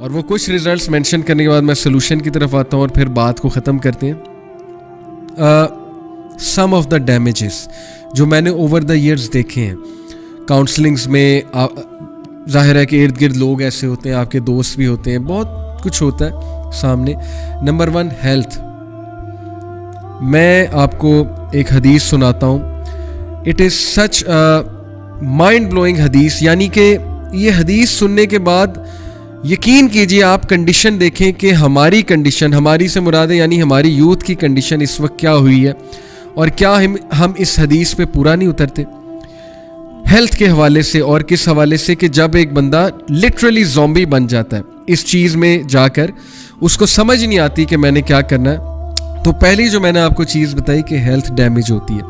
और वो कुछ रिजल्ट्स मेंशन करने के बाद मैं सोल्यूशन की तरफ आता हूँ और फिर बात को ख़त्म करते हैं। सम ऑफ द डैमेजेस जो मैंने ओवर द ईयर्स देखे हैं काउंसलिंग्स में, जाहिर है कि इर्द गिर्द लोग ऐसे होते हैं, आपके दोस्त भी होते हैं, बहुत कुछ होता है सामने। Number 1 health. मैं आपको एक हदीस सुनाता हूँ। It is such mind blowing हदीस, यानी कि ये हदीस सुनने के बाद यकीन कीजिए आप कंडीशन देखें कि हमारी कंडीशन, हमारी से मुराद है यानी हमारी यूथ की कंडीशन इस वक्त क्या हुई है और क्या हम इस हदीस पे पूरा नहीं उतरते हेल्थ के हवाले से। और किस हवाले से कि जब एक बंदा लिटरली ज़ॉम्बी बन जाता है इस चीज़ में जाकर, उसको समझ नहीं आती कि मैंने क्या करना है। तो पहली जो मैंने आपको चीज़ बताई कि हेल्थ डैमेज होती है,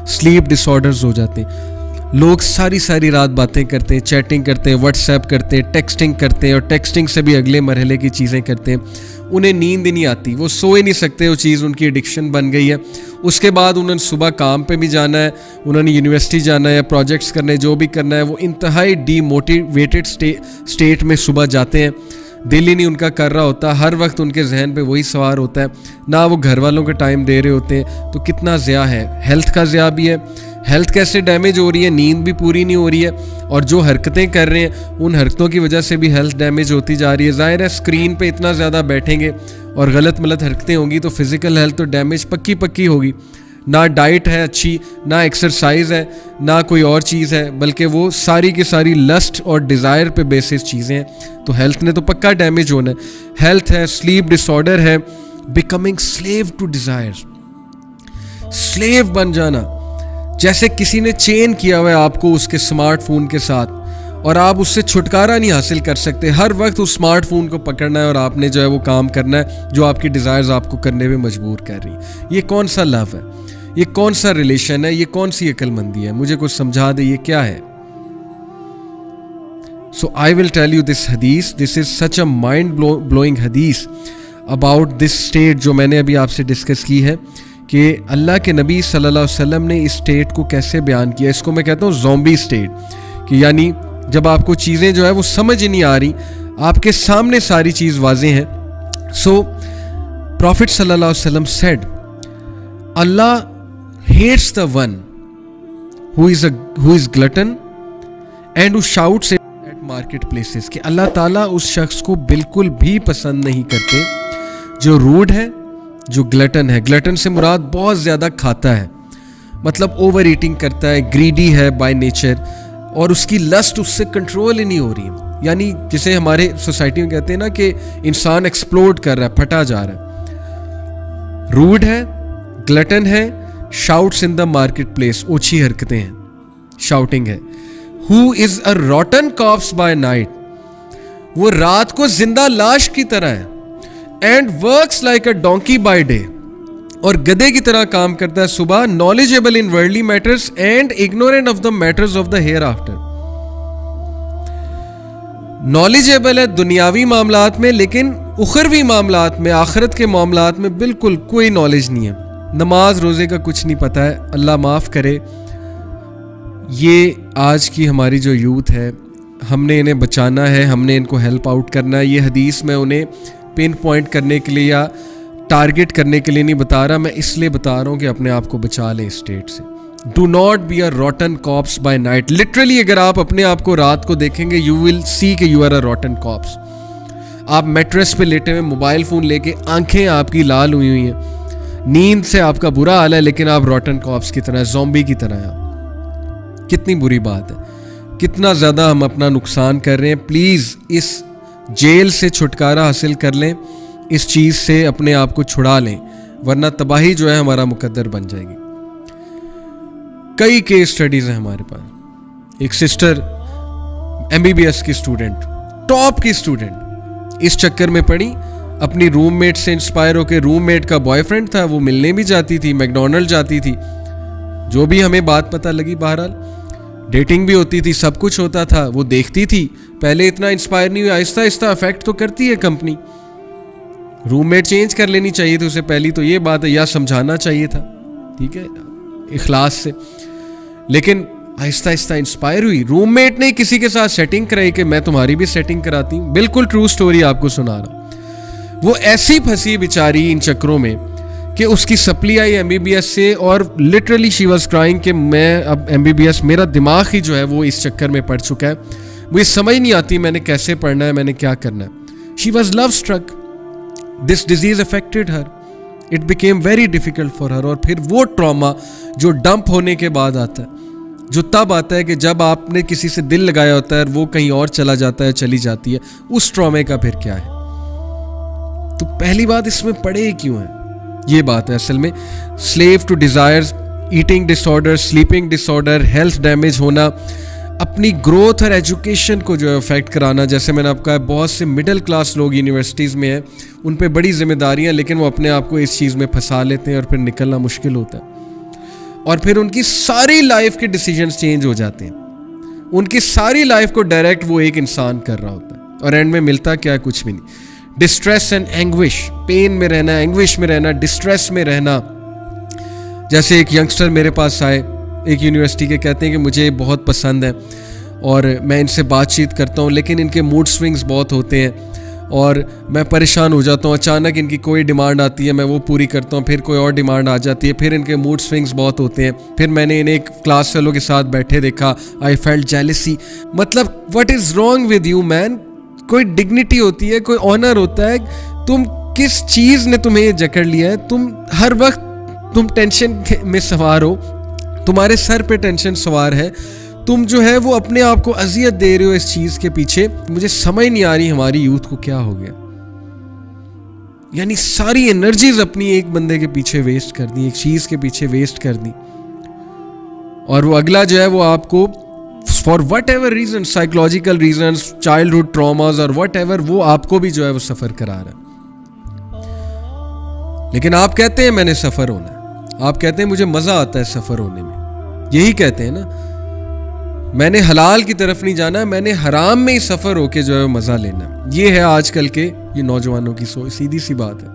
स्लीप डिसऑर्डर्स हो जाते हैं, लोग सारी रात बातें करते हैं, चैटिंग करते हैं, व्हाट्सएप करते हैं, टेक्सटिंग करते हैं और टेक्सटिंग से भी अगले मरहले की चीज़ें करते हैं। उन्हें नींद नहीं आती, वो सो ही नहीं सकते, वो चीज़ उनकी एडिक्शन बन गई है। उसके बाद उन्होंने सुबह काम पे भी जाना है, उन्होंने यूनिवर्सिटी जाना है, प्रोजेक्ट्स करने, जो भी करना है, वो इंतहाई डीमोटिवेटेड स्टेट में सुबह जाते हैं। दिल ही नहीं उनका कर रहा होता, हर वक्त उनके जहन पे वही सवार होता है, ना वो घर वालों के टाइम दे रहे होते हैं। तो कितना ज़िया है, हेल्थ का ज़िया भी है। हेल्थ कैसे डैमेज हो रही है, नींद भी पूरी नहीं हो रही है और जो हरकतें कर रहे हैं उन हरकतों की वजह से भी हेल्थ डैमेज होती जा रही है। ज़ाहिर है स्क्रीन पे इतना ज़्यादा बैठेंगे और गलत मलत हरकतें होंगी तो फिज़िकल हेल्थ तो डैमेज पक्की होगी। ना डाइट है अच्छी, ना एक्सरसाइज है, ना कोई और चीज़ है, बल्कि वो सारी की सारी लस्ट और डिज़ायर पे बेसिस चीज़ें हैं। तो हेल्थ ने तो पक्का डैमेज होना है। हेल्थ है, स्लीप डिसऑर्डर है, becoming slave to desire, slave बन जाना, जैसे किसी ने चेन किया हुआ है आपको उसके स्मार्टफोन के साथ और आप उससे छुटकारा नहीं हासिल कर सकते। हर वक्त उस स्मार्टफोन को पकड़ना है और आपने जो है वो काम करना है जो आपकी डिज़ायर्स आपको करने में मजबूर कर रही है। ये कौन सा लव है, ये कौन सा रिलेशन है, ये कौन सी अक्लमंदी है? मुझे कुछ समझा दे, ये क्या है? So I will tell you this हदीस, this is such a mind blowing हदीस अबाउट दिस स्टेट जो मैंने अभी आपसे डिस्कस की है कि अल्लाह के नबी सल्लल्लाहु अलैहि वसल्लम ने इस स्टेट को कैसे बयान किया। इसको मैं कहता हूँ ज़ॉम्बी स्टेट, कि यानी जब आपको चीज़ें जो है वो समझ ही नहीं आ रही, आपके सामने सारी चीज़ वाज़ेह है। सो प्रॉफिट सल्लल्लाहु अलैहि वसल्लम सेड, अल्लाह hates the one who is glutton and who shouts at market places, कि अल्लाह ताला उस शख्स को बिल्कुल भी पसंद नहीं करते जो रूड है, जो ग्लटन है। ग्लटन से मुराद बहुत ज़्यादा खाता है, मतलब ओवर ईटिंग करता है, ग्रीडी है बाय नेचर और उसकी लस्ट उससे कंट्रोल ही नहीं हो रही है। यानी जिसे हमारे सोसाइटी में कहते हैं ना कि इंसान एक्सप्लोड कर रहा है, फटा जा रहा है। रूड है, ग्लटन है, shouts in the market place, ओछी हरकतें हैं, शाउटिंग है। Who is a rotten corpse by night, वो रात को जिंदा लाश की तरह है। And works like a donkey by day, और गधे की तरह काम करता है सुबह। Knowledgeable in worldly matters and ignorant of the matters of the hereafter, knowledgeable है दुनियावी मामलात में लेकिन उखरवी मामलात में, आखिरत के मामलात में बिल्कुल कोई नॉलेज नहीं है। नमाज रोजे का कुछ नहीं पता है, अल्लाह माफ़ करे। ये आज की हमारी जो यूथ है, हमने इन्हें बचाना है, हमने इनको हेल्प आउट करना है। ये हदीस मैं उन्हें पिन पॉइंट करने के लिए या टारगेट करने के लिए नहीं बता रहा, मैं इसलिए बता रहा हूँ कि अपने आप को बचा लें इस स्टेट से। Do not be a rotten corpse by night. Literally अगर आप अपने आप को रात को देखेंगे, यू विल सी कि you are a rotten corpse. आप मैट्रेस पे लेटे हुए, मोबाइल फ़ोन लेके, आंखें आपकी लाल हुई हुई हैं, नींद से आपका बुरा हाल है, लेकिन आप रॉटन कॉप्स की तरह, ज़ॉम्बी की तरह हैं। कितनी बुरी बात है, कितना ज़्यादा हम अपना नुकसान कर रहे हैं। प्लीज़ इस जेल से छुटकारा हासिल कर लें, इस चीज़ से अपने आप को छुड़ा लें, वरना तबाही जो है हमारा मुकद्दर बन जाएगी। कई केस स्टडीज़ हैं हमारे पास। एक सिस्टर MBBS की स्टूडेंट, टॉप की स्टूडेंट, इस चक्कर में पड़ी, अपनी रूममेट से इंस्पायर होकर, रूममेट का बॉयफ्रेंड था, वो मिलने भी जाती थी, मैकडोनल्ड जाती थी, जो भी हमें बात पता लगी, बहरहाल डेटिंग भी होती थी, सब कुछ होता था, वो देखती थी। पहले इतना इंस्पायर नहीं हुई, आहिस्ता आहिस्ता अफेक्ट तो करती है कंपनी। रूममेट चेंज कर लेनी चाहिए थी उसे, पहली तो ये बात है, या समझाना चाहिए था, ठीक है, इखलास से। लेकिन आहिस्ता आहिस्ता इंस्पायर हुई। रूममेट ने किसी के साथ सेटिंग कराई कि मैं तुम्हारी भी सेटिंग कराती हूँ। बिल्कुल ट्रू स्टोरी आपको सुना रहा। वो ऐसी फंसी बेचारी इन चक्करों में कि उसकी सप्ली आई MBBS से, और लिटरली शी वाज क्राइंग कि मैं अब MBBS, मेरा दिमाग ही जो है वो इस चक्कर में पड़ चुका है, मुझे समझ नहीं आती मैंने कैसे पढ़ना है, मैंने क्या करना है। She was love struck, this disease affected her, it became very difficult for her. और फिर वो ट्रॉमा जो डंप होने के बाद आता है, जो तब आता है कि जब आपने किसी से दिल लगाया होता है वो कहीं और चला जाता है, चली जाती है, उस ट्रॉमे का फिर क्या है। तो पहली बात इसमें पड़े क्यों है, ये बात है असल में। Slave to desires, eating disorder, sleeping disorder, health damage होना, अपनी ग्रोथ और एजुकेशन को जो है अफेक्ट कराना। जैसे मैंने आपको कहा, बहुत से मिडिल क्लास लोग यूनिवर्सिटीज़ में हैं, उन पे बड़ी जिम्मेदारियां, लेकिन वो अपने आप को इस चीज़ में फंसा लेते हैं और फिर निकलना मुश्किल होता है। और फिर उनकी सारी लाइफ के डिसीजंस चेंज हो जाते हैं, उनकी सारी लाइफ को डायरेक्ट वो एक इंसान कर रहा होता है, और एंड में मिलता क्या है, कुछ भी नहीं। डिस्ट्रेस एंड एंग्विश, पेन में रहना, एंग्विश में रहना, डिस्ट्रेस में रहना। जैसे एक यंगस्टर मेरे पास आए, एक यूनिवर्सिटी के, कहते हैं कि मुझे बहुत पसंद है और मैं इनसे बातचीत करता हूँ, लेकिन इनके मूड स्विंग्स बहुत होते हैं और मैं परेशान हो जाता हूँ। अचानक इनकी कोई डिमांड आती है, मैं वो पूरी करता हूँ, फिर कोई और डिमांड आ जाती है, फिर इनके मूड स्विंग्स बहुत होते हैं। फिर मैंने इन्हें एक क्लास फेलो के साथ बैठे देखा, आई फेल्ट जेलसी। मतलब what is wrong with you man? कोई डिग्निटी होती है, कोई ऑनर होता है, तुम किस चीज़ ने तुम्हें जकड़ लिया है? तुम हर वक्त तुम टेंशन में सवार हो, तुम्हारे सर पे टेंशन सवार है, तुम जो है वो अपने आप को अजियत दे रहे हो इस चीज़ के पीछे। मुझे समझ नहीं आ रही हमारी यूथ को क्या हो गया। यानी सारी एनर्जीज अपनी एक बंदे के पीछे वेस्ट कर दी, एक चीज़ के पीछे वेस्ट कर दी, और वो अगला जो है वो आपको for whatever reason, psychological reason, childhood traumas और वट एवर, वो आपको भी जो है वो सफ़र करा रहा है। लेकिन आप कहते हैं मैंने सफ़र होना है, आप कहते हैं मुझे मज़ा आता है सफ़र होने में, यही कहते हैं ना। मैंने हलाल की तरफ नहीं जाना, मैंने हराम में ही सफ़र होके जो है मज़ा लेना। ये है आजकल के ये नौजवानों की सोच, सीधी सी बात है।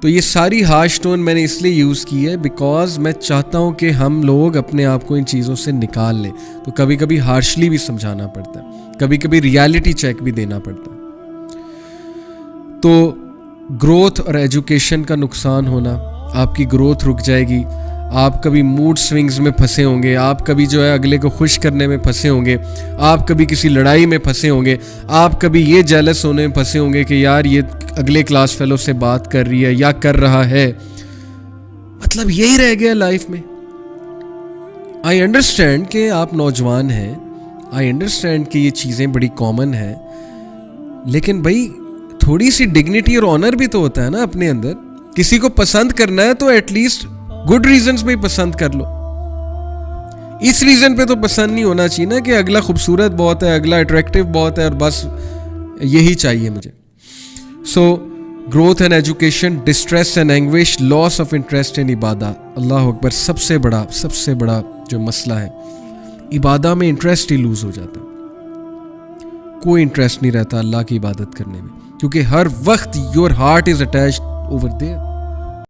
तो ये सारी हार्श टोन मैंने इसलिए यूज़ की है बिकॉज मैं चाहता हूँ कि हम लोग अपने आप को इन चीज़ों से निकाल लें। तो कभी कभी हार्शली भी समझाना पड़ता है, कभी कभी रियलिटी चेक भी देना पड़ता है। तो ग्रोथ और एजुकेशन का नुकसान होना, आपकी ग्रोथ रुक जाएगी, आप कभी मूड स्विंग्स में फंसे होंगे, आप कभी जो है अगले को खुश करने में फंसे होंगे, आप कभी किसी लड़ाई में फंसे होंगे, आप कभी ये जेलस होने में फंसे होंगे कि यार ये अगले क्लास फेलो से बात कर रही है या कर रहा है। मतलब यही रह गया लाइफ में। आई अंडरस्टैंड कि आप नौजवान हैं, आई अंडरस्टैंड कि ये चीज़ें बड़ी कॉमन हैं, लेकिन भाई थोड़ी सी डिग्निटी और ऑनर भी तो होता है ना अपने अंदर। किसी को पसंद करना है तो एटलीस्ट गुड रीजंस में ही पसंद कर लो। इस रीजन पे तो पसंद नहीं होना चाहिए ना कि अगला खूबसूरत बहुत है, अगला अट्रैक्टिव बहुत है और बस यही चाहिए मुझे। So growth and education, distress and anguish, loss of interest in इबादत। अल्लाह अकबर, सबसे बड़ा जो मसला है, इबादत में इंटरेस्ट ही लूज हो जाता है। कोई इंटरेस्ट नहीं रहता अल्लाह की इबादत करने में, क्योंकि हर वक्त your heart is attached over there.